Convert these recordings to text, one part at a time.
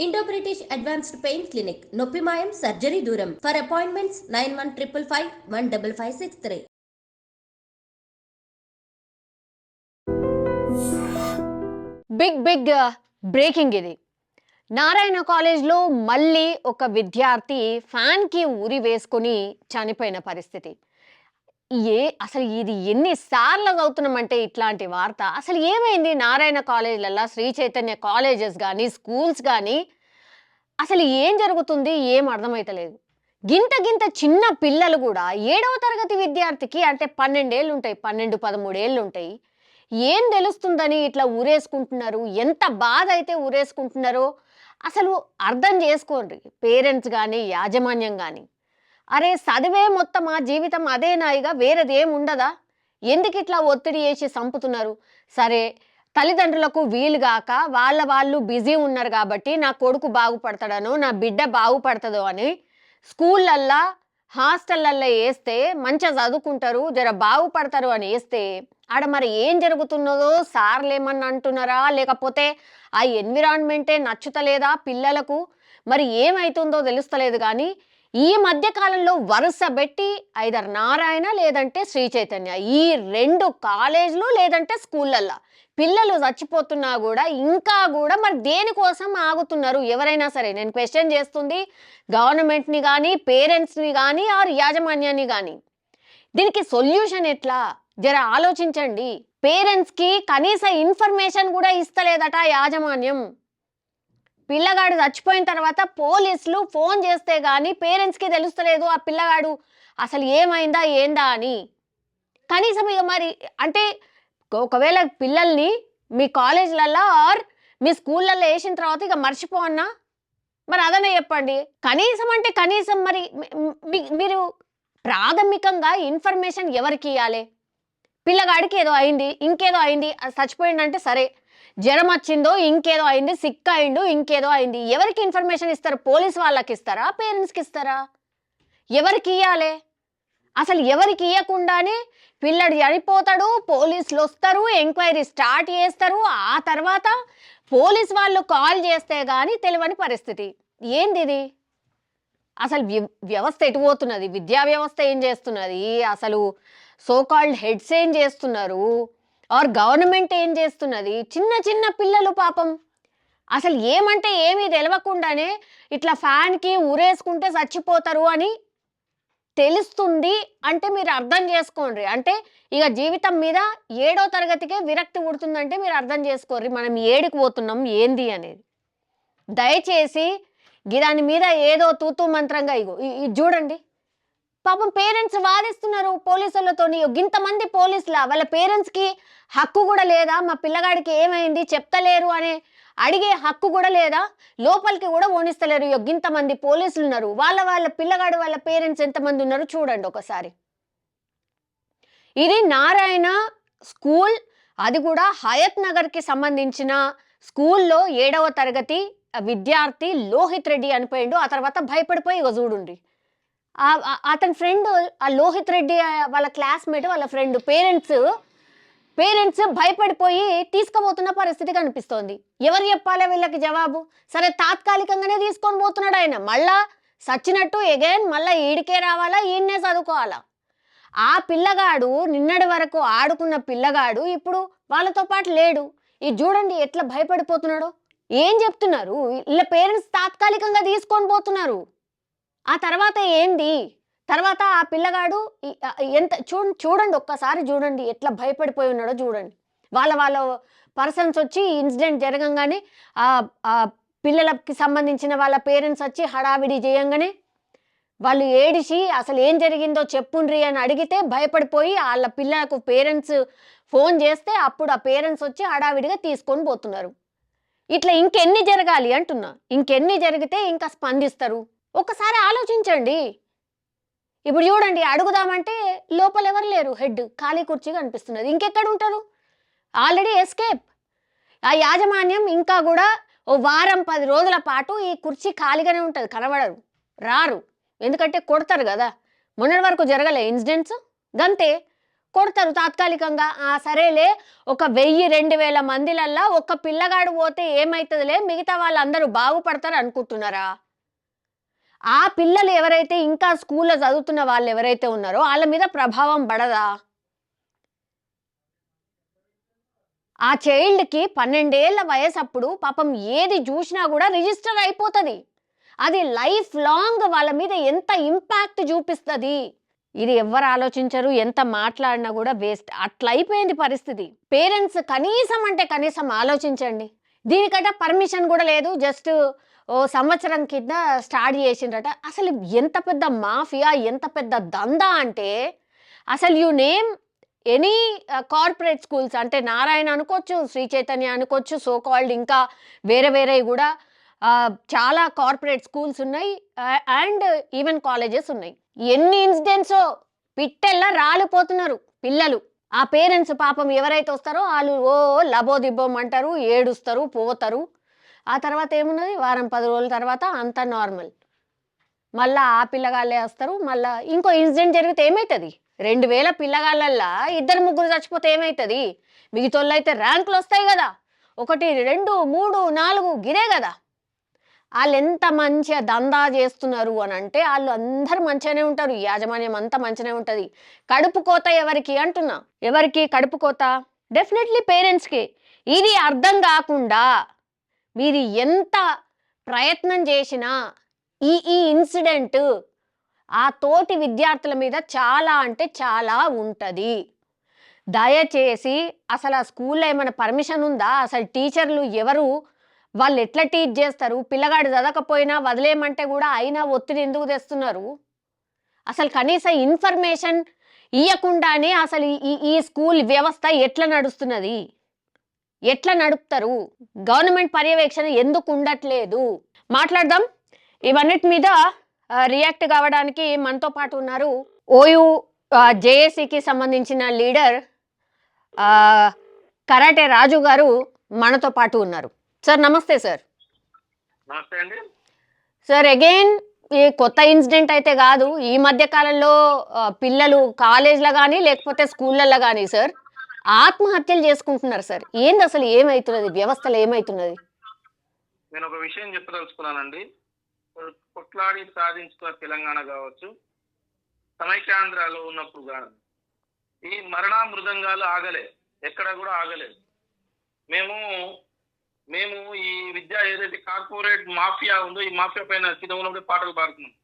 Indo British advanced pain clinic నొప్పి మాయం surgery దూరం ఫర్ అపాయింట్మెంట్స్ 9155515563. బిగ్ బ్రేకింగ్ ఇది. నారాయణ కాలేజ్లో మళ్ళీ ఒక విద్యార్థి ఫ్యాన్కి ఉరి వేసుకొని చనిపోయిన పరిస్థితి. అసలు ఇది ఎన్నిసార్లు అవుతున్నామంటే ఇట్లాంటి వార్త. అసలు ఏమైంది నారాయణ కాలేజ్లల్లో, శ్రీ చైతన్య కాలేజెస్ కానీ, స్కూల్స్ కానీ అసలు ఏం జరుగుతుంది ఏం అర్థమైతలేదు. గింత చిన్న పిల్లలు కూడా 7వ తరగతి విద్యార్థికి అంటే 12 ఏళ్ళు ఉంటాయి, 12, 13 ఏళ్ళు ఉంటాయి. ఏం తెలుస్తుందని ఇట్లా ఊరేసుకుంటున్నారు. ఎంత బాధ అయితే ఊరేసుకుంటున్నారో అసలు అర్థం చేసుకోండి పేరెంట్స్ కానీ, యాజమాన్యం కానీ. అరే చదివే మొత్తమా జీవితం అదేనా, ఇక వేరేదేం ఉండదా? ఎందుకు ఇట్లా ఒత్తిడి చేసి చంపుతున్నారు? సరే, తల్లిదండ్రులకు వీలుగాక వాళ్ళు బిజీ ఉన్నారు కాబట్టి నా కొడుకు బాగుపడతాడనో, నా బిడ్డ బాగుపడుతుందో అని స్కూళ్ళల్లో, హాస్టళ్ళల్లో వేస్తే మంచిగా చదువుకుంటారు, జర బాగుపడతారు అని వేస్తే ఆడ మరి ఏం జరుగుతున్నదో సార్లు ఏమన్నా అంటున్నారా, లేకపోతే ఆ ఎన్విరాన్మెంటే నచ్చుతలేదా పిల్లలకు, మరి ఏమైతుందో తెలుస్తలేదు. కానీ ఈ మధ్య కాలంలో వరుస పెట్టి ఐదర్ నారాయణ లేదంటే శ్రీ చైతన్య, ఈ 2 కాలేజీలు లేదంటే స్కూళ్ళల్లో పిల్లలు చచ్చిపోతున్నా కూడా ఇంకా కూడా మరి దేనికోసం ఆగుతున్నారు ఎవరైనా సరే? నేను క్వశ్చన్ చేస్తుంది గవర్నమెంట్ని కానీ, పేరెంట్స్ని కానీ, ఆర్ యాజమాన్యాన్ని కానీ. దీనికి సొల్యూషన్ ఎట్లా జర ఆలోచించండి. పేరెంట్స్కి కనీస ఇన్ఫర్మేషన్ కూడా ఇస్తలేదట యాజమాన్యం. పిల్లగాడు చచ్చిపోయిన తర్వాత పోలీసులు ఫోన్ చేస్తే కానీ పేరెంట్స్కి తెలుస్తలేదు ఆ పిల్లగాడు అసలు ఏమైందా ఏందా అని. కనీసం ఇక మరి అంటే ఒకవేళ పిల్లల్ని మీ కాలేజీలలో ఆర్ మీ స్కూళ్ళల్లో వేసిన తర్వాత ఇక మర్చిపోన్నా, మరి అదనే చెప్పండి. కనీసం అంటే కనీసం మరి మీరు ప్రాథమికంగా ఇన్ఫర్మేషన్ ఎవరికి ఇవ్వాలి? పిల్లగాడికి ఏదో అయింది, ఇంకేదో అయింది, చచ్చిపోయిందంటే సరే, జ్వరం వచ్చిందో ఇంకేదో అయింది, సిక్ అయిండు ఇంకేదో అయింది, ఎవరికి ఇన్ఫర్మేషన్ ఇస్తారు? పోలీస్ వాళ్ళకి ఇస్తారా, పేరెంట్స్కి ఇస్తారా? ఎవరికి ఇవ్వాలి? అసలు ఎవరికి ఇవ్వకుండానే పిల్లడు చనిపోతాడు, పోలీసులు వస్తారు, ఎంక్వైరీ స్టార్ట్ చేస్తారు, ఆ తర్వాత పోలీస్ వాళ్ళు కాల్ చేస్తే కానీ తెలియని పరిస్థితి. ఏంది ఇది? అసలు వ్యవస్థ ఎటు పోతున్నది? విద్యా వ్యవస్థ ఏం చేస్తున్నది? అసలు సోకాల్డ్ హెడ్స్ ఏం చేస్తున్నారు? ఆర్ గవర్నమెంట్ ఏం చేస్తున్నది? చిన్న పిల్లలు పాపం అసలు ఏమంటే ఏమీ తెలియకుండానే ఇట్లా ఫ్యాన్కి ఊరేసుకుంటే చచ్చిపోతారు అని తెలుస్తుంది అంటే మీరు అర్థం చేసుకోండి. అంటే ఇక జీవితం మీద 7వ తరగతికే విరక్తి పుడుతుందంటే మీరు అర్థం చేసుకోర్రి మనం ఏడికి పోతున్నాం ఏంది అనేది. దయచేసి దాని మీద ఏదో తూతూ మంత్రంగా ఇది చూడండి. పాపం పేరెంట్స్ వాదిస్తున్నారు పోలీసులతోని. ఇంతమంది పోలీసులా? వాళ్ళ పేరెంట్స్కి హక్కు కూడా లేదా? మా పిల్లగాడికి ఏమైంది చెప్తలేరు అనే అడిగే హక్కు కూడా లేదా? లోపలికి కూడా ఓనిస్తలేరు. ఇంతమంది పోలీసులు ఉన్నారు, వాళ్ళ పిల్లగాడు వాళ్ళ పేరెంట్స్ ఎంతమంది ఉన్నారు చూడండి ఒకసారి. ఇది నారాయణ స్కూల్, అది కూడా హయత్ నగర్కి సంబంధించిన స్కూల్లో 7వ తరగతి విద్యార్థి లోహిత్ రెడ్డి అనిపోయిండు. ఆ తర్వాత భయపడిపోయి చూడండి అతని ఫ్రెండ్, ఆ లోహిత్ రెడ్డి వాళ్ళ క్లాస్మేట్, వాళ్ళ ఫ్రెండ్ పేరెంట్స్ భయపడిపోయి తీసుకుపోతున్న పరిస్థితి కనిపిస్తోంది. ఎవరు చెప్పాలి వీళ్ళకి జవాబు? సరే, తాత్కాలికంగానే తీసుకొని పోతున్నాడు ఆయన, మళ్ళా సచ్చినట్టు ఎగైన్ మళ్ళీ ఈడికే రావాలా, ఈయన్నే చదువుకోవాలా? ఆ పిల్లగాడు నిన్నటి వరకు ఆడుకున్న పిల్లగాడు ఇప్పుడు వాళ్ళతో పాటు లేడు. ఇది చూడండి ఎట్లా భయపడిపోతున్నాడో. ఏం చెప్తున్నారు వీళ్ళ పేరెంట్స్? తాత్కాలికంగా తీసుకొని పోతున్నారు. ఆ తర్వాత ఏంది? తర్వాత ఆ పిల్లగాడు ఎంత చూడండి ఒక్కసారి చూడండి ఎట్లా భయపడిపోయి ఉన్నాడో చూడండి. వాళ్ళ పర్సన్స్ వచ్చి ఇన్సిడెంట్ జరగంగానే ఆ పిల్లలకి సంబంధించిన వాళ్ళ పేరెంట్స్ వచ్చి హడావిడి చేయంగానే వాళ్ళు ఏడిసి అసలు ఏం జరిగిందో చెప్పుండ్రి అని అడిగితే భయపడిపోయి వాళ్ళ పిల్లలకు పేరెంట్స్ ఫోన్ చేస్తే అప్పుడు ఆ పేరెంట్స్ వచ్చి హడావిడిగా తీసుకొని పోతున్నారు. ఇట్లా ఇంకెన్ని జరగాలి అంటున్నా? ఇంకెన్ని జరిగితే ఇంకా స్పందిస్తారు? ఒకసారి ఆలోచించండి. ఇప్పుడు చూడండి, అడుగుదామంటే లోపల ఎవరు లేరు, హెడ్ ఖాళీ కుర్చీ కనిపిస్తున్నది. ఇంకెక్కడ ఉంటారు? Already escape. ఆ యాజమాన్యం ఇంకా కూడా ఓ వారం 10 రోజుల పాటు ఈ కుర్చీ ఖాళీగానే ఉంటుంది, కనబడరు, రారు. ఎందుకంటే కొడతారు కదా. మొన్నటి వరకు జరగలే ఇన్సిడెంట్స్ గంతే. కొడతారు తాత్కాలికంగా. సరేలే ఒక 1000-2000 మందిలల్లా ఒక్క పిల్లగాడు పోతే ఏమైతుందిలే, మిగతా వాళ్ళందరూ బాగుపడతారు అనుకుంటున్నారా? ఆ పిల్లలు ఎవరైతే ఇంకా స్కూల్లో చదువుతున్న వాళ్ళు ఎవరైతే ఉన్నారో వాళ్ళ మీద ప్రభావం పడదా? ఆ చైల్డ్‌కి 12 ఏళ్ల వయసప్పుడు పాపం ఏది జూషినా గూడా రిజిస్టర్ అయిపోతది. అది లైఫ్ లాంగ్ వాళ్ళ మీద ఎంత ఇంపాక్ట్ జూపిస్తది. ఇది ఎవ్వరు ఆలోచించరు. ఎంత మాట్లాడినా గూడా వేస్ట్. అట్లయిపోయింది పరిస్థితి. పేరెంట్స్ కనీసం అంటే కనీసం ఆలోచించండి. దీనికట పర్మిషన్ గూడా లేదు. జస్ట్ ఓ సంవత్సరం కింద స్టార్ట్ జేసిండ్రట. అసలు ఎంత పెద్ద మాఫియా, ఎంత పెద్ద దందా అంటే అసలు you name any corporate schools అంటే నారాయణ అనుకోవచ్చు, శ్రీ చైతన్య అనుకోవచ్చు, సో కాల్డ్ ఇంకా వేరే వేరేవి గూడా చాలా కార్పొరేట్ స్కూల్స్ ఉన్నాయి. అండ్ ఈవెన్ కాలేజెస్ ఉన్నాయి. ఎన్ని ఇన్సిడెంట్సో పిట్టెల్లా రాలిపోతున్నారు పిల్లలు. ఆ పేరెంట్స్ పాపం ఎవరైతే వస్తారో వాళ్ళు ఓ లబోదిబ్బోం అంటారు, ఏడుస్తారు, పోతారు. ఆ తర్వాత ఏమున్నది, వారం 10 రోజుల తర్వాత అంతా నార్మల్. మళ్ళా ఆ పిల్లగాళ్ళే వస్తారు. మళ్ళా ఇంకో ఇన్సిడెంట్ జరిగితే ఏమవుతుంది? 2000 పిల్లగాళ్ళల్లా 2-3 చచ్చిపోతే ఏమవుతుంది? మిగతాళ్ళైతే ర్యాంకులు వస్తాయి కదా. 1, 2, 3, 4 గిదే కదా. వాళ్ళు ఎంత మంచిగా దందా చేస్తున్నారు అని అంటే వాళ్ళు అందరూ మంచిగానే ఉంటారు. యాజమాన్యం అంతా మంచిగానే ఉంటుంది. కడుపు కోత ఎవరికి అంటున్నా? ఎవరికి కడుపు కోత? డెఫినెట్లీ పేరెంట్స్కి. ఇది అర్థం కాకుండా మీరు ఎంత ప్రయత్నం చేసినా ఈ ఈ ఇన్సిడెంట్ ఆ తోటి విద్యార్థుల మీద చాలా అంటే చాలా ఉంటుంది. దయచేసి అసలు ఆ స్కూల్లో ఏమైనా పర్మిషన్ ఉందా? అసలు టీచర్లు ఎవరు? వాళ్ళు ఎట్లా టీచ్ చేస్తారు? పిల్లగాడు చదవకపోయినా వదిలేయమంటే కూడా అయినా ఒత్తిడి ఎందుకు తెస్తున్నారు? అసలు కనీస ఇన్ఫర్మేషన్ ఇయ్యకుండానే అసలు ఈ ఈ స్కూల్ వ్యవస్థ ఎట్లా నడుస్తున్నది? ఎట్లా నడుపుతారు? గవర్నమెంట్ పర్యవేక్షణ ఎందుకు ఉండట్లేదు? మాట్లాడదాం. ఇవన్నిటి మీద రియాక్ట్ కావడానికి మనతో పాటు ఉన్నారు ఓయూ జేఏసీకి సంబంధించిన లీడర్ కరాటే రాజు గారు మనతో పాటు ఉన్నారు. సార్ నమస్తే సార్. నమస్తే అండి. సార్ అగైన్ ఈ కొత్త ఇన్సిడెంట్ అయితే కాదు. ఈ మధ్య కాలంలో పిల్లలు కాలేజ్లో కానీ లేకపోతే స్కూళ్ళల్లో కానీ సార్ ఆత్మహత్యలు చేసుకుంటున్నారు సార్. ఏంది అసలు ఏమవుతున్నది? వ్యవస్థలో ఏమవుతున్నది? నేను ఒక విషయం చెప్పదలుచుకున్నానండి. కొట్లాడి సాధించుకున్న తెలంగాణ కావచ్చు, సమైక్యాంధ్రాలో ఉన్నప్పుడు కాదు, ఈ మరణ మృదంగాలు ఆగలే, ఎక్కడ కూడా ఆగలేదు. మేము ఈ విద్య ఏదైతే కార్పొరేట్ మాఫియా ఉందో ఈ మాఫియా పైన చిన్నప్పుడు పాటలు పాడుతున్నాం.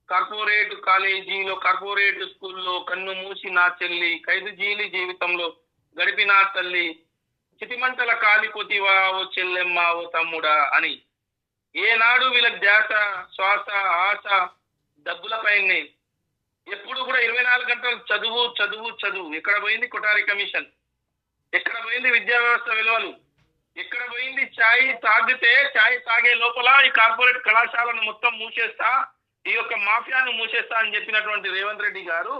కార్పొరేట్ కాలేజీలో, కార్పొరేట్ స్కూల్లో కన్ను మూసి నా చెల్లి, ఖైదు జీలి జీవితంలో గడిపిన తల్లి, చితిమంటల కాలిపోతివా ఓ చెల్లెమ్మ ఓ తమ్ముడా అని ఏనాడు వీళ్ళ ధ్యాస, శ్వాస, ఆశ డబ్బులపైనే. ఎప్పుడు కూడా 24 గంటలు చదువు చదువు చదువు. ఎక్కడ పోయింది కొఠారి కమిషన్? ఎక్కడ పోయింది విద్యా వ్యవస్థ విలువలు? ఎక్కడ పోయింది ఛాయ్ తాగే లోపల ఈ కార్పొరేట్ కళాశాలను మొత్తం మూసేస్తా, ఈ యొక్క మాఫియాను మూసేస్తా అని చెప్పినటువంటి రేవంత్ రెడ్డి గారు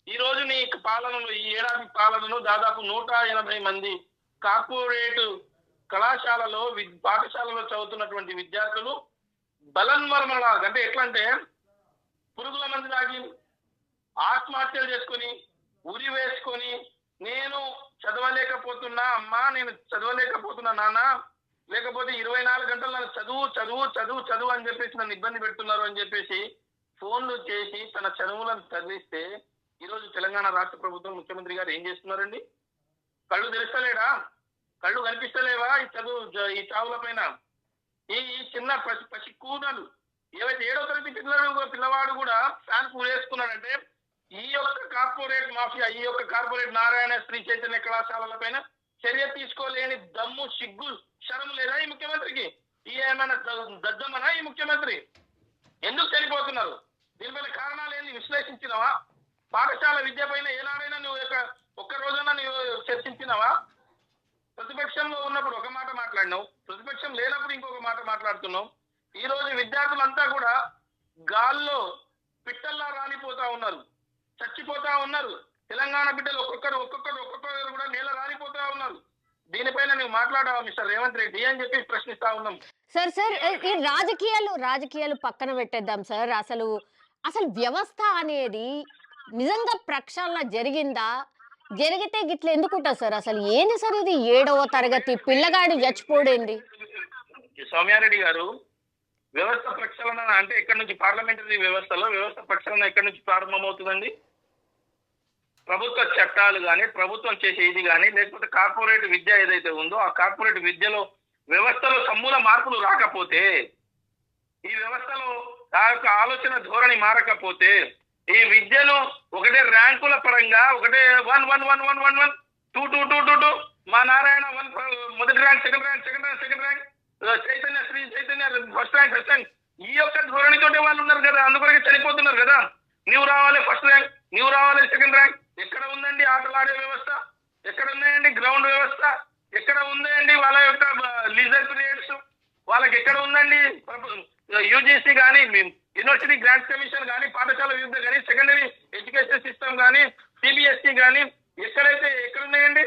ఈ రోజు నీ పాలనలో, ఈ ఏడాది పాలనలో దాదాపు 180 మంది కార్పొరేట్ కళాశాలలో పాఠశాలలో చదువుతున్నటువంటి విద్యార్థులు బలన్మరణాలు, అంటే ఎట్లా అంటే పురుగుల మంది తాగి ఆత్మహత్యలు చేసుకొని ఉరి వేసుకొని, నేను చదవలేకపోతున్నా అమ్మా, నేను చదవలేకపోతున్నా నాన్న, లేకపోతే 24 గంటలు నన్ను చదువు చదువు చదువు చదువు అని చెప్పేసి నన్ను ఇబ్బంది పెడుతున్నారు అని చెప్పేసి ఫోన్లు చేసి తన చదువులను తరలిస్తే ఈరోజు తెలంగాణ రాష్ట్ర ప్రభుత్వం ముఖ్యమంత్రి గారు ఏం చేస్తున్నారండి? కళ్ళు తెరుస్తలేడా? కళ్ళు కనిపిస్తలేవా ఈ చదువు ఈ చావుల పైన? ఈ చిన్న పసి కూనలు ఏవైతే 7వ తరగతి పిల్లవాడు కూడా ఫ్యాన్ వేసుకున్నాడంటే ఈ యొక్క కార్పొరేట్ మాఫియా, ఈ యొక్క కార్పొరేట్ నారాయణ శ్రీ చైతన్య కళాశాలల పైన చర్య తీసుకోలేని దమ్ము, సిగ్గు, శరం లేదా ఈ ముఖ్యమంత్రికి? ఈ ఏమైనా దద్దమనా ఈ ముఖ్యమంత్రి? ఎందుకు చనిపోతున్నారు? దీనిపైన కారణాలు ఏంటి విశ్లేషించినవా? పాఠశాల విద్య పైన ఏనాడైనా నువ్వు ఒక్క రోజున నువ్వు చర్చించినవా? ప్రతిపక్షంలో ఉన్నప్పుడు ఒక మాట మాట్లాడినావు, ప్రతిపక్షం లేనప్పుడు ఇంకొక మాట మాట్లాడుతున్నావు. ఈ రోజు విద్యార్థులంతా కూడా గాల్లో పిట్టల్లా రాలిపోతా ఉన్నారు, చచ్చిపోతా ఉన్నారు. తెలంగాణ బిడ్డలు ఒక్కొక్కరు కూడా నేల రాలిపోతా ఉన్నారు. దీనిపైన నువ్వు మాట్లాడావా మిస్టర్ రేవంత్ రెడ్డి అని చెప్పి ప్రశ్నిస్తా ఉన్నాం. సార్ ఈ రాజకీయాలు పక్కన పెట్టేద్దాం సార్. అసలు వ్యవస్థ అనేది నిజంగా ప్రక్షాళన జరిగిందా? జరిగితే గిట్ల ఎందుకుంటా సార్? అసలు ఏంది సార్ ఇది? 7వ తరగతి పిల్లగాడు చచ్చిపోడేంది? సౌమ్యారెడ్డి గారు, వ్యవస్థ ప్రక్షాళన అంటే ఎక్కడి నుంచి, పార్లమెంటరీ వ్యవస్థలో వ్యవస్థ ప్రక్షాళన ఎక్కడి నుంచి ప్రారంభమవుతుందండి? ప్రభుత్వ చట్టాలు కానీ, ప్రభుత్వం చేసే ఇది కానీ, లేకపోతే కార్పొరేట్ విద్య ఏదైతే ఉందో ఆ కార్పొరేట్ విద్యలో వ్యవస్థలో సమూల మార్పులు రాకపోతే, ఈ వ్యవస్థలో ఆ యొక్క ఆలోచన ధోరణి మారకపోతే, ఈ విద్యను ఒకటే ర్యాంకుల పరంగా ఒకటే 1 2 మా నారాయణ 1 మొదటి rank, second rank, Chaitanya Sri Chaitanya first rank, ఈ యొక్క ధోరణితోటే వాళ్ళు ఉన్నారు కదా, అందుకొరకే చనిపోతున్నారు కదా. నీవు రావాలి ఫస్ట్ ర్యాంక్, నీవు రావాలి సెకండ్ ర్యాంక్. ఎక్కడ ఉందండి ఆటలాడే వ్యవస్థ? ఎక్కడ ఉన్నాయండి గ్రౌండ్ వ్యవస్థ? ఎక్కడ ఉందండి వాళ్ళ యొక్క లీజర్ పీరియడ్స్? వాళ్ళకి ఎక్కడ ఉందండి యూజీసీ కానీ, యూనివర్సిటీ గ్రాంట్స్ కమిషన్ కానీ, పాఠశాల విద్య కానీ, సెకండరీ ఎడ్యుకేషన్ సిస్టమ్ కానీ, సిబిఎస్ఈ కానీ, ఎక్కడ ఉన్నాయండి?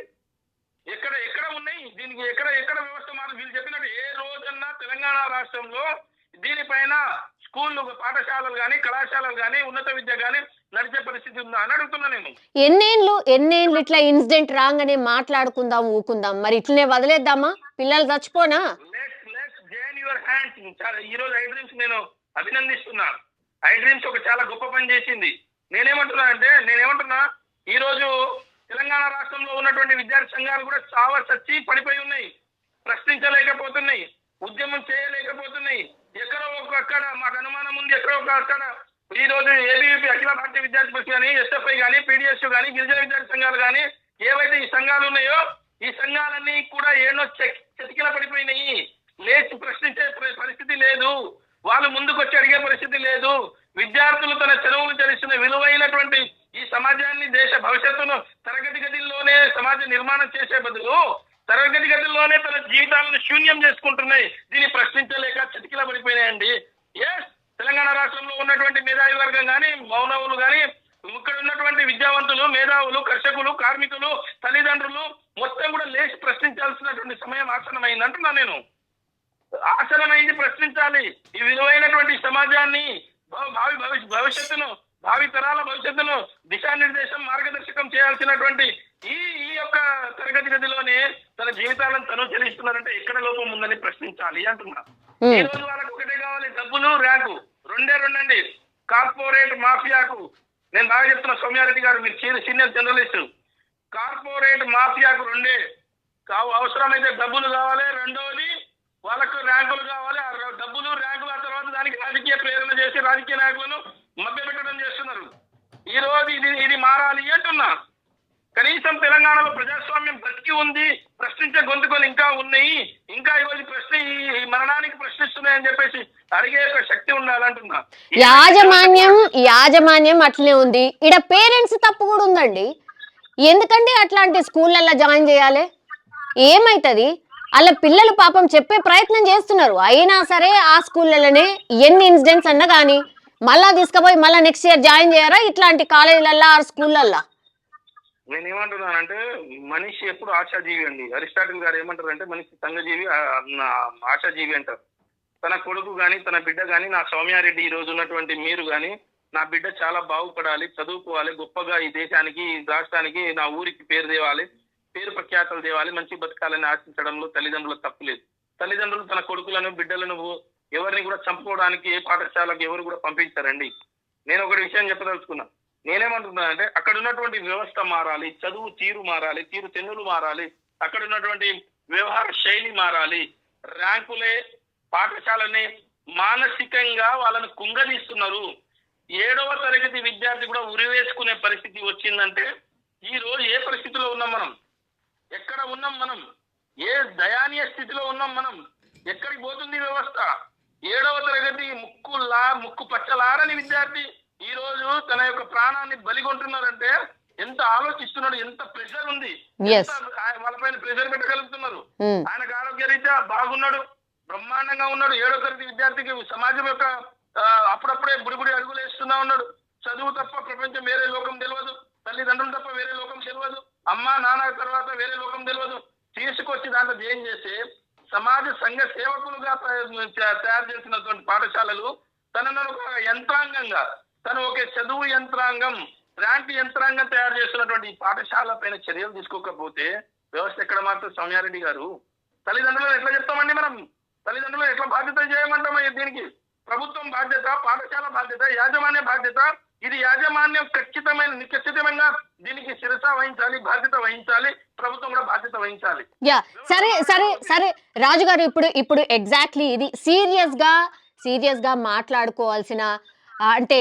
ఎక్కడ ఉన్నాయి? దీనికి ఎక్కడ వ్యవస్థ మారు? వీళ్ళు చెప్పినట్టు ఏ రోజన్నా తెలంగాణ రాష్ట్రంలో దీనిపైన స్కూళ్ళు, పాఠశాలలు కానీ, కళాశాలలు కానీ, ఉన్నత విద్య కానీ నడిచే పరిస్థితి ఉందా అని అడుగుతున్నా నేను. ఎన్నేళ్ళు ఇట్లా ఇన్సిడెంట్ రాగానే మాట్లాడుకుందాం, ఊకుందాం, మరి ఇట్లనే వదిలేద్దామా? పిల్లలు చచ్చిపోనా? Let's join your hands. ఈ రోజు ఐ డ్రీమ్స్ నేను అభినందిస్తున్నా. ఐ డ్రీమ్స్ ఒక చాలా గొప్ప పని చేసింది. నేనేమంటున్నా ఈ రోజు తెలంగాణ రాష్ట్రంలో ఉన్నటువంటి విద్యార్థి సంఘాలు కూడా చచ్చి పడిపోయి ఉన్నాయి, ప్రశ్నించలేకపోతున్నాయి, ఉద్యమం చేయలేకపోతున్నాయి. ఎక్కడో అక్కడ మాకు అనుమానం ఉంది, ఎక్కడో అక్కడ ఈ రోజు ఏబీవీపీ అఖిల భారతీయ విద్యార్థి పరిషత్ కానీ, ఎస్ఎఫ్ఐ కానీ, పీడిఎస్ కానీ, గిరిజన విద్యార్థి సంఘాలు కానీ, ఏవైతే ఈ సంఘాలు ఉన్నాయో ఈ సంఘాలన్నీ కూడా ఏనో చతికిల పడిపోయినాయి. లేచి ప్రశ్నించే పరిస్థితి లేదు, వాళ్ళు ముందుకు వచ్చి అడిగే పరిస్థితి లేదు. విద్యార్థులు తన చెరువులు చరిస్తున్న విలువైనటువంటి ఈ సమాజాన్ని, దేశ భవిష్యత్తును తరగతి గదిలోనే సమాజ నిర్మాణం చేసే బదులు తరగతి గదిలోనే తన జీవితాలను శూన్యం చేసుకుంటున్నాయి. దీన్ని ప్రశ్నించలేక చతికిల పడిపోయినాయండి. ఎస్, తెలంగాణ రాష్ట్రంలో ఉన్నటువంటి మేధావి వర్గం కానీ, మౌనవులు కానీ, ఇక్కడ ఉన్నటువంటి విద్యావంతులు, మేధావులు, కర్షకులు, కార్మికులు, తల్లిదండ్రులు మొత్తం కూడా లేచి ప్రశ్నించాల్సినటువంటి సమయం ఆసనమైంది అంటున్నా నేను. ఆసనమైంది, ప్రశ్నించాలి. ఈ విలువైనటువంటి సమాజాన్ని, భవిష్యత్తును, భావి తరాల భవిష్యత్తును దిశానిర్దేశం, మార్గదర్శకం చేయాల్సినటువంటి ఈ యొక్క తరగతి గదిలోనే తన జీవితాలను తను చెల్లిస్తున్నారంటే ఎక్కడ లోపం ఉందని ప్రశ్నించాలి అంటున్నా. ఈ రోజు వాళ్ళకి ఒకటే కావాలి, డబ్బులు, ర్యాంకు. రెండండి. కార్పొరేట్ మాఫియాకు నేను బాగా చెప్తున్నా సౌమ్యారెడ్డి గారు, మీరు సీనియర్ జర్నలిస్ట్. కార్పొరేట్ మాఫియాకు రెండే అవసరమైతే డబ్బులు కావాలి, రెండోది వాళ్ళకు ర్యాంకులు కావాలి. ఆ డబ్బులు, ర్యాంకులు, ఆ తర్వాత దానికి రాజకీయ ప్రేరణ చేసి రాజకీయ నాయకులను మభ్యపెట్టడం చేస్తున్నారు. ఈ రోజు ఇది మారాలి అంటున్నా. కనీసం తెలంగాణలో ప్రజాస్వామ్యం బ్రతికి ఉంది, ప్రశ్నించే గొంతుకొని ఇంకా ఉన్నాయి, ఇంకా ఈరోజు ఈ మరణానికి ప్రశ్నిస్తున్నాయని చెప్పేసి అడిగే శక్తి ఉండాలంటున్నా. యాజమాన్యం అట్లనే ఉంది. ఇక్కడ పేరెంట్స్ తప్పు కూడా ఉందండి. ఎందుకంటే అట్లాంటి స్కూళ్ళల్లో జాయిన్ చేయాలి? ఏమైతుంది? అలా పిల్లలు పాపం చెప్పే ప్రయత్నం చేస్తున్నారు, అయినా సరే ఆ స్కూళ్ళలోనే ఎన్ని ఇన్సిడెంట్స్ అన్నా కానీ మళ్ళా తీసుకుపోయి మళ్ళీ నెక్స్ట్ ఇయర్ జాయిన్ చేయరా ఇట్లాంటి కాలేజీలల్లో, ఆ స్కూళ్ళల్లో? నేను ఏమంటున్నానంటే, మనిషి ఎప్పుడు ఆశాజీవి అండి. అరిస్టాటిల్ గారు ఏమంటారంటే, మనిషి సంఘజీవి, ఆశాజీవి అంటారు. తన కొడుకు కానీ, తన బిడ్డ కానీ, నా సౌమ్యారెడ్డి ఈ రోజు ఉన్నటువంటి మీరు కానీ, నా బిడ్డ చాలా బాగుపడాలి, చదువుకోవాలి, గొప్పగా ఈ దేశానికి, ఈ రాష్ట్రానికి, నా ఊరికి పేరు తేవాలి, పేరు ప్రఖ్యాతలు తేవాలి, మంచి బతకాలని ఆశించడంలో తల్లిదండ్రులకు తప్పులేదు. తల్లిదండ్రులు తన కొడుకులను, బిడ్డలను ఎవరిని కూడా చంపుకోవడానికి ఏ పాఠశాలకు ఎవరు కూడా పంపించారండి. నేను ఒకటి విషయం చెప్పదలుచుకున్నా. నేనేమంటున్నానంటే, అక్కడ ఉన్నటువంటి వ్యవస్థ మారాలి, చదువు తీరు మారాలి, తీరు తెన్నులు మారాలి, అక్కడ ఉన్నటువంటి వ్యవహార శైలి మారాలి. ర్యాంకులే పాఠశాలని మానసికంగా వాళ్ళని కుంగదీస్తున్నారు. 7వ తరగతి విద్యార్థి కూడా ఉరివేసుకునే పరిస్థితి వచ్చిందంటే ఈ రోజు ఏ పరిస్థితిలో ఉన్నాం మనం? ఎక్కడ ఉన్నాం మనం? ఏ దయానీయ స్థితిలో ఉన్నాం మనం? ఎక్కడికి పోతుంది వ్యవస్థ? 7వ తరగతి ముక్కు పచ్చలారని విద్యార్థి ఈ రోజు తన యొక్క ప్రాణాన్ని బలిగొంటున్నారంటే ఎంత ఆలోచిస్తున్నాడు, ఎంత ప్రెషర్ ఉంది, వాళ్ళపైన ప్రెషర్ పెట్టగలుగుతున్నారు. ఆయనకు ఆరోగ్యరీత్యా బాగున్నాడు, బ్రహ్మాండంగా ఉన్నాడు. 7వ తరగతి విద్యార్థికి సమాజం యొక్క అప్పుడప్పుడే బుడిబుడి అడుగులు వేస్తున్నా ఉన్నాడు. చదువు తప్ప ప్రపంచం వేరే లోకం తెలియదు, తల్లిదండ్రులు తప్ప వేరే లోకం తెలియదు, అమ్మ నాన్న తర్వాత వేరే లోకం తెలియదు. తీసుకొచ్చి దాంట్లో ఏం చేస్తే సమాజ సంఘ సేవకులుగా తయారు చేసినటువంటి పాఠశాలలు తనను ఒక యంత్రాంగంగా, తను ఒక చదువు యంత్రాంగం, ర్యాంక్ యంత్రాంగం తయారు చేస్తున్నటువంటి ఈ పాఠశాల పైన చర్యలు తీసుకోకపోతే వ్యవస్థ ఎక్కడ మారుతుంది? సౌమ్యారెడ్డి గారు, తల్లిదండ్రులను ఎట్లా చెప్తామండి మనం? తల్లిదండ్రులను ఎట్లా బాధ్యత చేయమంటాం? దీనికి ప్రభుత్వం బాధ్యత, పాఠశాల బాధ్యత, యాజమాన్య బాధ్యత. ఇది యాజమాన్యం ఖచ్చితంగా దీనికి శిరస వహించాలి, బాధ్యత వహించాలి. ప్రభుత్వం కూడా బాధ్యత వహించాలి. యా, సరే సరే సరే రాజు గారు, ఇప్పుడు ఎగ్జాక్ట్లీ ఇది సీరియస్ గా మాట్లాడుకోవాల్సిన అంటే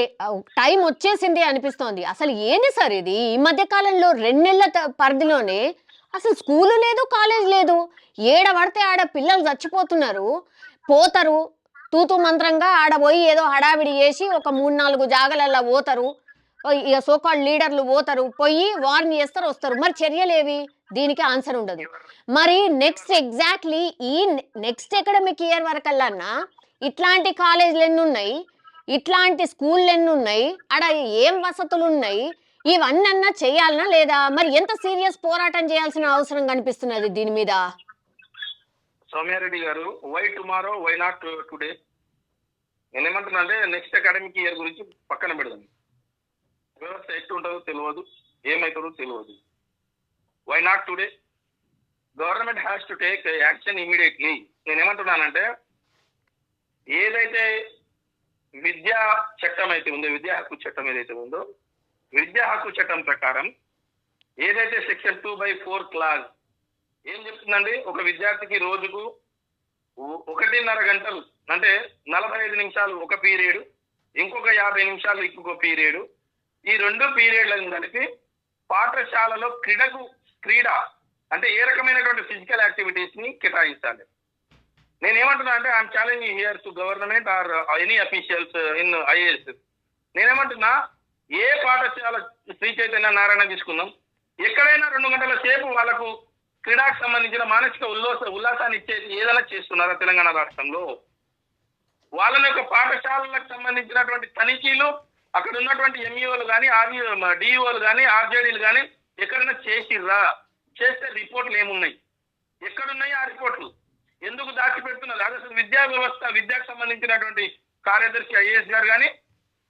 టైం వచ్చేసింది అనిపిస్తోంది. అసలు ఏంది సార్ ఇది? ఈ మధ్య కాలంలో 2 నెలల పరిధిలోనే అసలు స్కూలు లేదు, కాలేజ్ లేదు. ఏడ పడితే ఆడ పిల్లలు చచ్చిపోతున్నారు, పోతారు తూతూ మంత్రంగా. ఆడ పోయి ఏదో హడావిడి చేసి ఒక 3-4 జాగలల్లా పోతారు, ఇక సోకాల్డ్ లీడర్లు పోతారు, పోయి వార్న్ చేస్తారు, వస్తారు. మరి చర్యలేవి? దీనికి ఆన్సర్ ఉండదు. మరి ఎగ్జాక్ట్లీ ఈ నెక్స్ట్ అకాడమిక్ ఇయర్ వరకల్లా ఇట్లాంటి కాలేజీలు ఎన్ని ఉన్నాయి, ఇట్లాంటి స్కూళ్ళు ఎన్ని ఉన్నాయి, ఆడ ఏం వసతులు ఉన్నాయి, ఇవన్నీ చేయాలనా లేదా? మరి ఎంత సీరియస్ పోరాటం చేయాల్సిన అవసరం కనిపిస్తున్నది దీని మీద? సౌమ్యారెడ్డి గారు, why tomorrow, why not today? నేనేమంటున్నా అంటే నెక్స్ట్ అకాడమిక్ ఇయర్ గురించి పక్కన పెడదాం. వ్యవస్థ ఎట్టుంటుందో తెలియదు, ఏమవుతుందో తెలియదు. Why not today? Government has to take action immediately. నేనేమంటున్నానంటే ఏదైతే విద్యా చట్టం అయితే ఉందో, విద్యా హక్కు చట్టం ఏదైతే ఉందో, విద్యా హక్కు చట్టం ప్రకారం ఏదైతే సెక్షన్ 2/4 క్లాజ్ ఏం చెప్తుందండి? ఒక విద్యార్థికి రోజుకు 1.5 గంటలు అంటే 45 నిమిషాలు ఒక పీరియడ్, ఇంకొక 50 నిమిషాలు ఇంకొక పీరియడ్, ఈ 2 పీరియడ్లను కలిపి పాఠశాలలో క్రీడ అంటే ఏ రకమైనటువంటి ఫిజికల్ యాక్టివిటీస్ ని కేటాయించాలి. నేనేమంటున్నా అంటే I'm challenging here to government or any officials in IAS. నేనేమంటున్నా, ఏ పాఠశాల శ్రీ చైతన్య నారాయణ తీసుకుందాం, ఎక్కడైనా 2 గంటల సేపు వాళ్ళకు క్రీడాకు సంబంధించిన మానసిక ఉల్లాసాన్ని ఇచ్చేది ఏదైనా చేస్తున్నారా తెలంగాణ రాష్ట్రంలో? వాళ్ళ యొక్క పాఠశాలలకు సంబంధించినటువంటి తనిఖీలు అక్కడ ఉన్నటువంటి ఎంఈఓలు కానీ, డిఈఓలు కానీ, ఆర్జేడీలు కానీ ఎక్కడైనా చేసిర్రా? చేస్తే రిపోర్ట్లు ఏమున్నాయి? ఎక్కడున్నాయి ఆ రిపోర్ట్లు? ఎందుకు దాచిపెడుతున్నారు? అసలు విద్యా వ్యవస్థ, విద్యకు సంబంధించినటువంటి కార్యదర్శి ఐఏఎస్ గారు కానీ,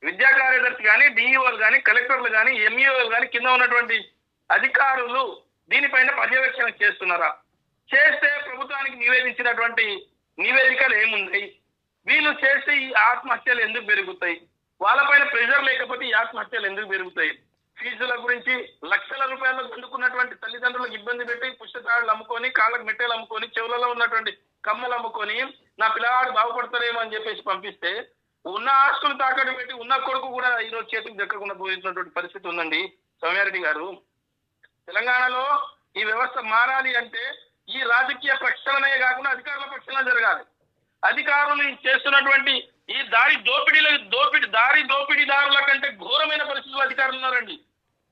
విద్యా కార్యదర్శి కానీ, డిఈఓలు కానీ, కలెక్టర్లు కానీ, ఎంఈఓలు కానీ, కింద ఉన్నటువంటి అధికారులు దీనిపైన పర్యవేక్షణ చేస్తున్నారా? చేస్తే ప్రభుత్వానికి నివేదించినటువంటి నివేదికలు ఏమున్నాయి? వీళ్ళు చేస్తే ఈ ఆత్మహత్యలు ఎందుకు పెరుగుతాయి? వాళ్ళపైన ప్రెషర్ లేకపోతే ఈ ఆత్మహత్యలు ఎందుకు పెరుగుతాయి? ఫీజుల గురించి లక్షల రూపాయలు అందుకున్నటువంటి తల్లిదండ్రులకు ఇబ్బంది పెట్టి పుస్తకాలు అమ్ముకొని, కాళ్ళకు మెట్టెలు అమ్ముకొని, చెవులలో ఉన్నటువంటి కమ్మలు అమ్ముకొని నా పిల్లవాడు బాగుపడతారేమో అని చెప్పేసి పంపిస్తే ఉన్న ఆస్తులు తాకట్టు పెట్టి ఉన్న కొడుకు కూడా ఈరోజు చేతికి దక్కకుండా పోయినటువంటి పరిస్థితి ఉందండి. సౌమ్యారెడ్డి గారు, తెలంగాణలో ఈ వ్యవస్థ మారాలి అంటే ఈ రాజకీయ ప్రక్షాళనే కాకుండా అధికారుల ప్రక్షాళన జరగాలి. అధికారులు చేస్తున్నటువంటి ఈ దారి దోపిడీదారుల కంటే ఘోరమైన పరిస్థితుల్లో అధికారులు ఉన్నారండి.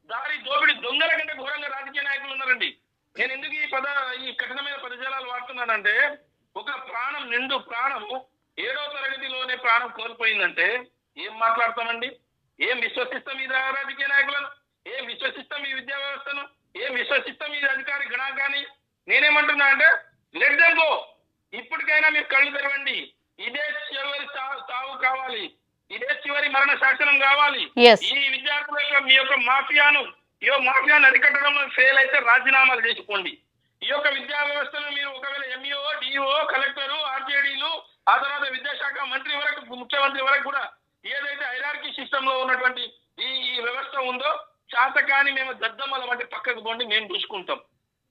దారి దోపిడీ దొంగల కంటే ఘోరంగా రాజకీయ నాయకులు ఉన్నారండి. నేను ఎందుకు ఈ కఠినమైన పదజాలాలు వాడుతున్నానంటే, ఒక నిండు ప్రాణము 7వ తరగతిలోనే ప్రాణం కోల్పోయిందంటే ఏం మాట్లాడతామండి? ఏం విశ్వసిస్తాం ఈ రాజకీయ నాయకులను? ఏం విశ్వసిస్తాం ఈ విద్యా వ్యవస్థను? ఏం విశ్వసిస్తాం ఈ అధికారి గణాంకాన్ని? నేనేమంటున్నా అంటే లెట్ దెమ్ గో. ఇప్పటికైనా మీరు కళ్ళు తెరవండి. ఇదే చివరి సావు కావాలి, ఇదే చివరి మరణ శాసనం కావాలి. ఈ విద్యార్థుల యొక్క మీ యొక్క మాఫియాను అరికట్టడంలో ఫెయిల్ అయితే రాజీనామాలు చేసుకోండి. ఈ యొక్క విద్యా వ్యవస్థను మీరు ఒకవేళ ఎంఈఓ, డిఓ, కలెక్టర్, ఆర్జేడీలు, ఆ తర్వాత విద్యాశాఖ మంత్రి వరకు, ముఖ్యమంత్రి వరకు కూడా ఏదైతే హైరార్కీ సిస్టమ్ లో ఉన్నటువంటి ఈ వ్యవస్థ ఉందో, శాతకాన్ని మేము దద్దమ్మల వంటి పక్కకు పోండి, మేము చూసుకుంటాం.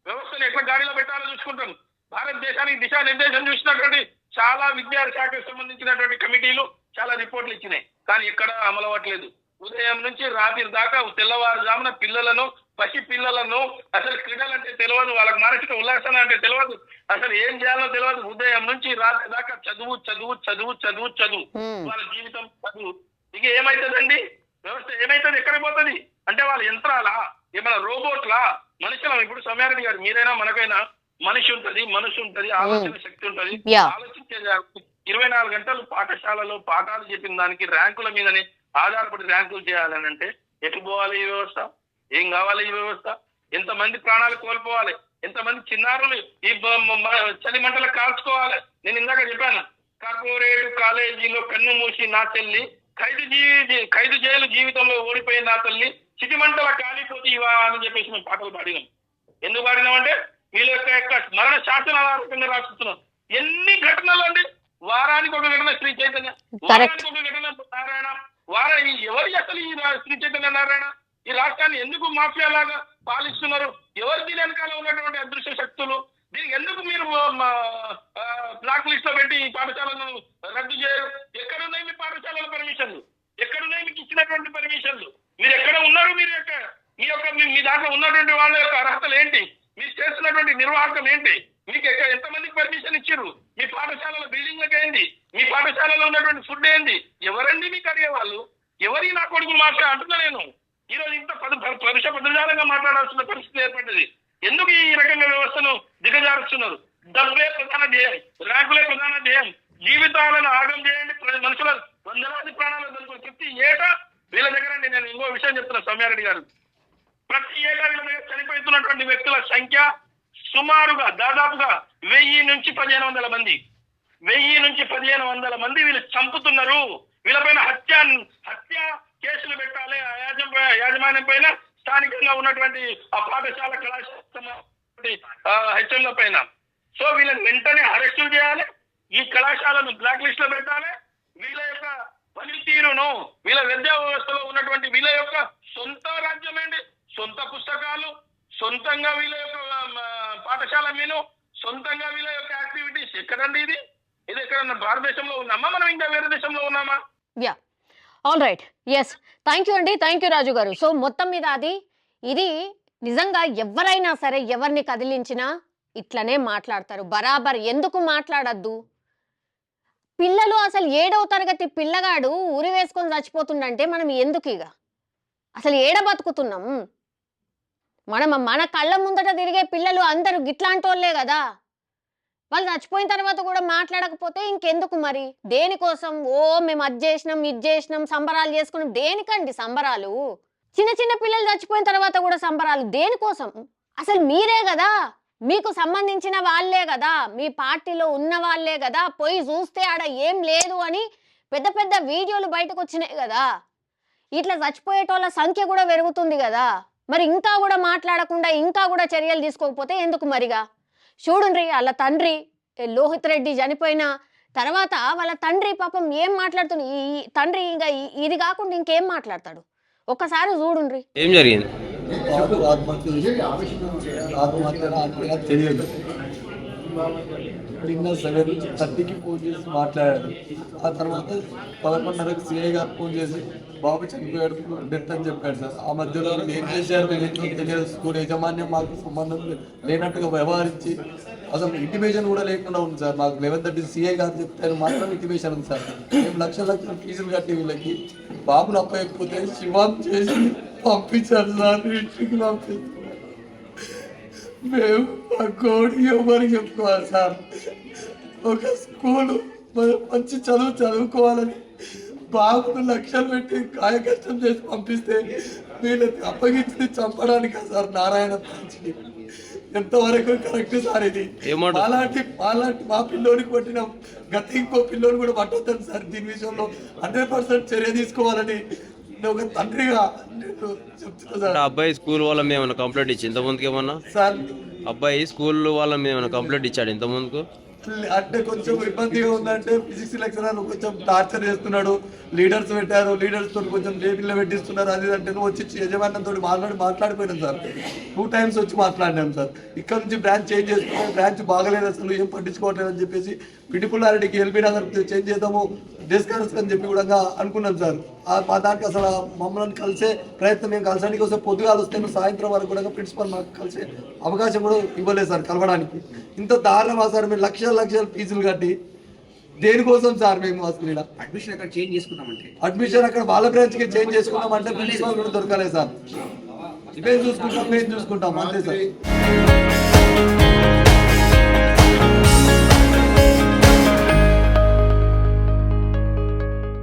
వ్యవస్థను ఎట్లా గాడిలో పెట్టాలో చూసుకుంటాం. భారతదేశానికి దిశానిర్దేశం చూసినటువంటి చాలా విద్యాశాఖకు సంబంధించినటువంటి కమిటీలు చాలా రిపోర్ట్లు ఇచ్చినాయి, కానీ ఎక్కడ అమలు అవ్వట్లేదు. ఉదయం నుంచి రాత్రి దాకా తెల్లవారుజామున పసి పిల్లలను అసలు క్రీడలు అంటే తెలియదు, వాళ్ళకి మానసిక ఉల్లాసం అంటే తెలియదు, అసలు ఏం చేయాలో తెలియదు. ఉదయం నుంచి రాత్రి దాకా చదువు చదువు చదువు చదువు చదువు వాళ్ళ జీవితం చదువు. ఇక ఏమైతుందండి? వ్యవస్థ ఏమైతుంది? ఎక్కడికి పోతుంది? అంటే వాళ్ళ యంత్రాలా, ఏమైనా రోబోట్లా, మనుషులం? ఇప్పుడు సౌమ్యారెడ్డి గారు, మీరైనా మనకైనా మనసు ఉంటది, ఆలోచన శక్తి ఉంటది. ఆలోచించే 24 గంటలు పాఠశాలలో పాఠాలు చెప్పిన దానికి ర్యాంకుల మీదనే ఆధారపడి ర్యాంకులు చేయాలని అంటే ఎటు పోవాలి ఈ వ్యవస్థ? ఏం కావాలి ఈ వ్యవస్థ? ఎంతమంది ప్రాణాలు కోల్పోవాలి? ఎంతమంది చిన్నారులు ఈ చలి మంటలకు కాల్చుకోవాలి? నేను ఇందాక చెప్పాను, కార్పొరేట్ కాలేజీలో కన్ను మూసి నా తల్లి, ఖైదు జైలు జీవితంలో ఓడిపోయిన నా తల్లి, చిటిమంటల కాలిపోతే ఇవా అని చెప్పేసి మేము పాటలు పాడినాం. ఎందుకు పాడినామంటే వీళ్ళ యొక్క మరణ శాసనాధారకంగా రాస్తున్నాం. ఎన్ని ఘటనలు అండి, వారానికి ఒక ఘటన శ్రీ చైతన్య, వారానికి ఒక ఘటన నారాయణ, ఎవరు అసలు ఈ శ్రీ చైతన్య నారాయణ ఈ రాష్ట్రాన్ని ఎందుకు మాఫియా లాగా పాలిస్తున్నారు? ఎవరు దీని వెనకాల ఉన్నటువంటి అదృశ్య శక్తులు? దీనికి ఎందుకు మీరు బ్లాక్ లిస్ట్ లో పెట్టి ఈ పాఠశాలను రద్దు చేయరు? ఎక్కడున్నాయి మీ పాఠశాలల పర్మిషన్లు? ఎక్కడున్నాయి మీకు ఇచ్చినటువంటి పర్మిషన్లు? మీరు ఎక్కడ ఉన్నారు? మీ దాంట్లో ఉన్నటువంటి వాళ్ళ యొక్క అర్హతలు ఏంటి? మీరు చేస్తున్నటువంటి నిర్వాహకం ఏంటి? మీకు ఎంతమందికి పర్మిషన్ ఇచ్చారు? మీ పాఠశాలల బిల్డింగ్లకు ఏంది? మీ పాఠశాలలో ఉన్నటువంటి ఫుడ్ ఏంది? ఎవరండి మీకు అడిగే వాళ్ళు? ఎవరి నా కొడుకు మాఫియా అంటున్నా నేను. ఈ రోజు ఇంత పదజాలంగా మాట్లాడాల్సిన పరిస్థితి ఏర్పడ్డది. ఎందుకు ఈ రకంగా వ్యవస్థను దిగజారుస్తున్నారు? డబ్బే ప్రధాన ధ్యేయం, ర్యాంకులే ప్రధాన ధ్యేయం. జీవితాలను ఆగం చేయండి, మనుషుల వందలాది ప్రాణాలు దొరుకుతాయి. ప్రతి ఏటా వీళ్ళ దగ్గర నేను ఇంకో విషయం చెప్తున్నా సౌమ్యారెడ్డి గారు, ప్రతి ఏటా వీళ్ళ దగ్గర చనిపోతున్నటువంటి వ్యక్తుల సంఖ్య సుమారుగా దాదాపుగా 1000 నుంచి 1500 మంది. 1000 నుంచి 1500 మంది వీళ్ళు చంపుతున్నారు. వీళ్ళపైన హత్య కేసులు పెట్టాలి. యాజమాన్యం పైన, స్థానికంగా ఉన్నటువంటి ఆ పాఠశాల కళాశాల హెచ్ఎంల పైన. సో వీళ్ళని వెంటనే అరెస్టులు చేయాలి, ఈ కళాశాలను బ్లాక్ లిస్ట్ లో పెట్టాలి. వీళ్ళ యొక్క పనితీరును, వీళ్ళ విద్యా వ్యవస్థలో ఉన్నటువంటి వీళ్ళ యొక్క సొంత రాజ్యం ఏంటి, సొంత పుస్తకాలు, సొంతంగా వీళ్ళ యొక్క పాఠశాల మీను, సొంతంగా వీళ్ళ యొక్క యాక్టివిటీస్ ఎక్కడండి? ఇది ఎక్కడన్నా భారతదేశంలో ఉన్నామా? మనం ఇంకా వేరే దేశంలో ఉన్నామా? Yeah, all right, yes, thank you అండి, థ్యాంక్ యూ రాజు గారు. సో మొత్తం మీద ఇది నిజంగా ఎవరైనా సరే ఎవరిని కదిలించినా ఇట్లనే మాట్లాడతారు. బరాబర్ ఎందుకు మాట్లాడద్దు? పిల్లలు అసలు 7వ తరగతి పిల్లగాడు ఉరి వేసుకొని చచ్చిపోతుండంటే మనం ఎందుకు ఇక అసలు ఏడ బతుకుతున్నాం? మన కళ్ళ ముందట తిరిగే పిల్లలు అందరూ గిట్లాంటి వాళ్ళే కదా. వాళ్ళు చచ్చిపోయిన తర్వాత కూడా మాట్లాడకపోతే ఇంకెందుకు మరి? దేనికోసం? మేము అది చేసినాం, ఇది చేసినాం, సంబరాలు చేసుకున్నాం. దేనికండి సంబరాలు? చిన్న చిన్న పిల్లలు చచ్చిపోయిన తర్వాత కూడా సంబరాలు దేనికోసం? అసలు మీరే కదా, మీకు సంబంధించిన వాళ్ళే కదా, మీ పార్టీలో ఉన్న వాళ్ళే కదా పోయి చూస్తే ఆడ ఏం లేదు అని పెద్ద పెద్ద వీడియోలు బయటకు వచ్చినాయి కదా. ఇట్లా చచ్చిపోయేటోళ్ళ సంఖ్య కూడా పెరుగుతుంది కదా. మరి ఇంకా కూడా మాట్లాడకుండా ఇంకా కూడా చర్యలు తీసుకోకపోతే ఎందుకు మరిగా? చూడండి, వాళ్ళ తండ్రి లోహిత్ రెడ్డి చనిపోయిన తర్వాత వాళ్ళ తండ్రి పాపం ఏం మాట్లాడుతుంది. ఈ తండ్రి ఇంకా ఇది కాకుండా ఇంకేం మాట్లాడతాడు? ఒక్కసారి చూడండి ఏం జరిగింది. తెలియదు. నిన్న 7:30కి ఫోన్ చేసి మాట్లాడాడు. ఆ తర్వాత 11:30కి సిఐ గారు ఫోన్ చేసి బాబు చనిపోయాడు, డెత్ అని చెప్పాడు సార్. ఆ మధ్యలో ఏం చేశారు తెలియదు. స్కూల్ యాజమాన్యం మాకు సంబంధం లేనట్టుగా వ్యవహరించి అసలు ఇంటిమేషన్ కూడా లేకుండా ఉంది సార్. మాకు 11:30 సిఐ గారు చెప్తారు మాత్రం ఇంటిమేషన్ ఉంది సార్. మేము లక్షల ఫీజులు కట్టి వీళ్ళకి బాబును అప్పకపోతే శివాన్ చేసి పంపించారు సార్. ఇంటికి పంపించారు. మేము ఆ కోడి ఎవరు చెప్పుకోవాలి సార్? ఒక స్కూలు మంచి చదువుకోవాలని బాబును లక్షలు పెట్టి కాయ కష్టం చేసి పంపిస్తే వీళ్ళకి అప్పగించి చంపడానికి సార్ నారాయణ పంచి ఎంతవరకు కరెక్ట్ సార్? ఇది అలాంటి మా పిల్లోడికి పట్టిన గత ఇంకో పిల్లోని కూడా పట్టొద్దని సార్. దీని విషయంలో 100% చర్య తీసుకోవాలని ఒక తండ్రిగా చెప్తున్నా సార్. అబ్బాయి స్కూల్ వాళ్ళ మీద ఏమైనా కంప్లైంట్ ఇచ్చి ఇంతకుముందుకు ఏమన్నా సార్? అబ్బాయి స్కూల్ వాళ్ళ మీద ఏమైనా కంప్లైంట్ ఇచ్చాడు ఇంతకుముందుకు? అంటే కొంచెం ఇబ్బందిగా ఉందంటే ఫిజిక్స్ లెక్చరర్ కొంచెం టార్చర్ చేస్తున్నాడు. లీడర్స్ పెట్టారు, లీడర్స్ తోటి కొంచెం లేబిల్లో పెట్టిస్తున్నారు. అది అంటే నువ్వు వచ్చి యజమానంతో మాట్లాడిపోయినాం సార్. 2 times వచ్చి మాట్లాడినాం సార్. ఇక్కడ నుంచి బ్రాంచ్ చేంజ్ చేసుకున్నాం. బ్రాంచ్ బాగలేదు, అసలు ఏం పట్టించుకోవట్లేదు అని చెప్పేసి పిటిపుల్లారెడ్డికి ఎల్బీ నగర్ చేంజ్ చేద్దాము డిస్కస్ అని చెప్పి కూడా అనుకున్నాం సార్. మా దానికి అసలు మమ్మల్ని కలిసే ప్రయత్నం మేము కలిసడానికి వస్తే పొద్దుగాలు వస్తే సాయంత్రం వరకు కూడా ప్రిన్సిపల్ మాకు కలిసే అవకాశం కూడా ఇవ్వలేదు సార్ కలవడానికి. ఇంత దారుణమా సార్? మేము లక్షల ఫీజులు కట్టి దేనికోసం సార్? మేము అసలు అడ్మిషన్ అక్కడ చేంజ్ చేసుకున్నామంటే అడ్మిషన్ అక్కడ వాళ్ళ బ్రాంచ్కి చేంజ్ చేసుకున్నామంటే ప్రిన్సిపల్ కూడా దొరకలేదు సార్. మేము చూసుకుంటాం అంతే సార్.